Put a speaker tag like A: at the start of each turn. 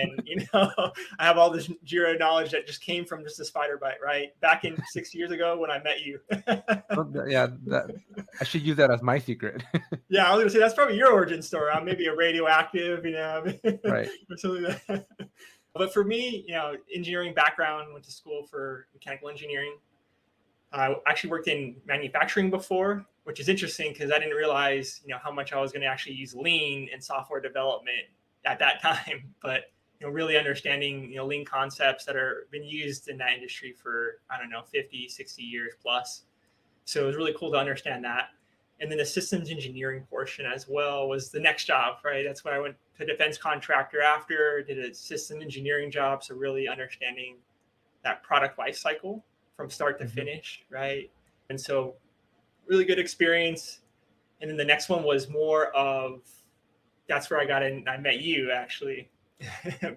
A: And, I have all this Jira knowledge that just came from just a spider bite, right? Back in 6 years ago when I met you.
B: Yeah, I should use that as my secret.
A: Yeah, I was gonna say that's probably your origin story. I'm maybe a radioactive,
B: Right.
A: or something like that. But for me, engineering background, went to school for mechanical engineering. I actually worked in manufacturing before, which is interesting because I didn't realize, how much I was going to actually use lean in software development at that time. But, really understanding, lean concepts that are been used in that industry for, I don't know, 50, 60 years plus. So it was really cool to understand that. And then the systems engineering portion as well was the next job, right? That's when I went to defense contractor after, did a system engineering job. So really understanding that product life cycle from start to finish, right? And so really good experience. And then the next one was more of, that's where I got in, I met you actually.